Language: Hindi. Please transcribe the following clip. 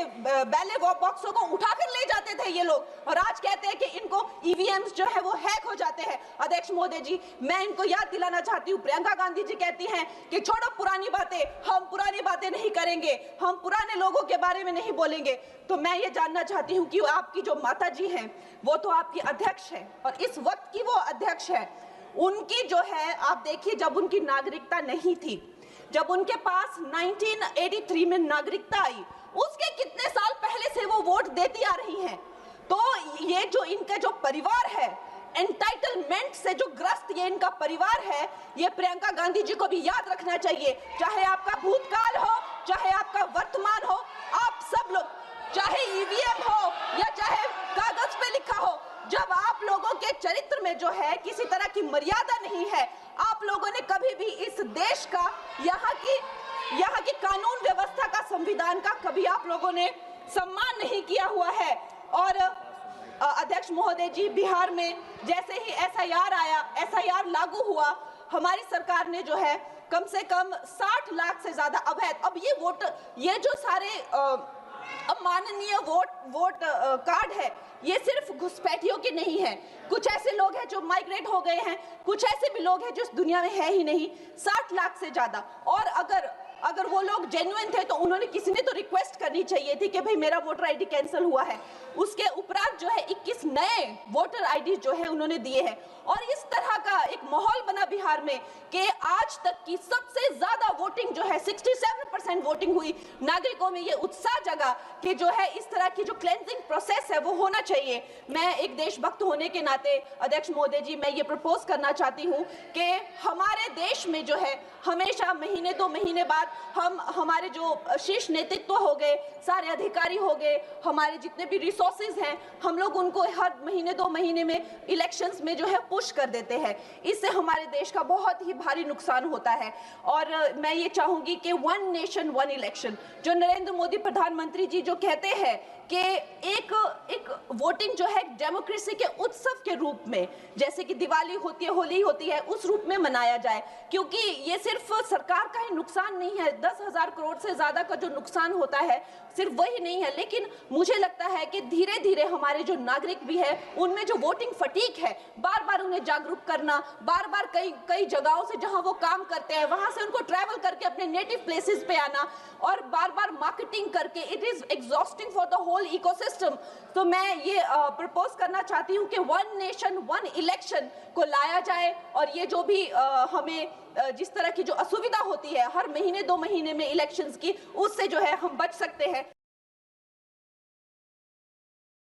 के बैलेट बॉक्सों को उठाकर ले जाते थे ये लोग, और आज कहते हैं कि इनको ईवीएम्स जो है वो हैक हो जाते हैं। अध्यक्ष महोदय जी, मैं इनको याद दिलाना चाहती हूँ, प्रियंका गांधी जी कहती हैं कि छोड़ो पुरानी बातें, हम पुरानी बातें नहीं करेंगे, हम पुराने लोगों के बारे में नहीं बोलेंगे। तो मैं ये जानना चाहती हूँ कि आपकी जो माता जी हैं वो तो आपकी अध्यक्ष है, और इस वक्त की वो अध्यक्ष है, उनकी जो है आप देखिए, जब उनकी नागरिकता नहीं थी, जब उनके पास 1983 में नागरिकता आई, उसके कितने साल पहले से वो वोट देती आ रही हैं। तो ये जो इनका जो परिवार है, एंटाइटलमेंट से जो ग्रस्त ये इनका परिवार है, ये प्रियंका गांधी जी को भी याद रखना चाहिए। चाहे आपका भूतकाल हो, चाहे आपका वर्तमान हो, आप सब लोग, चाहे ईवीएम हो या चाहे कागज पे लिखा हो, जब आप लोगों के चरित्र में जो है किसी तरह की मर्यादा नहीं है, आप लोगों ने कभी भी इस देश का, यहाँ की कानून व्यवस्था का, संविधान का कभी आप लोगों ने सम्मान नहीं किया हुआ है। और अध्यक्ष महोदय जी, बिहार में जैसे ही एसआईआर आया, एसआईआर लागू हुआ, हमारी सरकार ने जो है कम से कम 60 लाख से ज्यादा अवैध, अब ये वोट, ये जो सारे अमाननीय वोट कार्ड है, ये सिर्फ घुसपैठियों के नहीं है। कुछ ऐसे लोग हैं जो माइग्रेट हो गए हैं, कुछ ऐसे भी लोग हैं जो इस दुनिया में है ही नहीं। 60 लाख से ज्यादा, और अगर वो लोग जेन्युइन थे तो उन्होंने, किसी ने तो रिक्वेस्ट करनी चाहिए थी कि भाई मेरा वोटर आईडी कैंसिल हुआ है। उसके उपरांत जो है 21 नए वोटर आईडी जो है उन्होंने दिए हैं, और इस तरह का एक माहौल बना बिहार में कि आज तक की सबसे ज्यादा वोटिंग जो है, 67% वोटिंग हुई। नागरिकों में ये उत्साह जगा कि जो है इस तरह की जो क्लेंजिंग प्रोसेस है वो होना चाहिए। मैं एक देशभक्त होने के नाते अध्यक्ष महोदय जी, मैं ये प्रपोज करना चाहती हूँ कि हमारे देश में जो है हमेशा महीने 2 महीने बाद हमारे जो शीर्ष नेतृत्व हो गए, सारे अधिकारी हो गए, हमारे जितने भी रिसोर्सेज हैं, हम लोग उनको हर महीने 2 महीने में इलेक्शंस में जो है पुश कर देते हैं। इससे हमारे देश का बहुत ही भारी नुकसान होता है। और मैं ये चाहूंगी कि 1 नेशन 1 इलेक्शन, जो नरेंद्र मोदी प्रधानमंत्री जी जो कहते हैं कि एक वोटिंग जो है डेमोक्रेसी के उत्सव के रूप में, जैसे कि दिवाली होती है, होली होती है, उस रूप में मनाया जाए। क्योंकि ये सिर्फ सरकार का ही नुकसान नहीं है, 10,000 करोड़ से ज्यादा का जो नुकसान होता है सिर्फ वही नहीं है, लेकिन मुझे लगता है कि धीरे धीरे हमारे जो नागरिक भी है, उनमें जो वोटिंग फटीक है, बार बार उन्हें जागरूक करना, बार बार कई जगहों से जहां वो काम करते हैं वहां से उनको ट्रैवल करके अपने नेटिव प्लेसेस पे आना, और बार बार मार्केटिंग करके, it is exhausting for the whole ecosystem. तो मैं ये प्रपोज करना चाहती हूँ कि 1 नेशन 1 इलेक्शन को लाया जाए, और ये जो भी हमें जिस तरह की जो असुविधा होती है हर महीने 2 महीने में इलेक्शंस की, उससे जो है हम बच सकते हैं।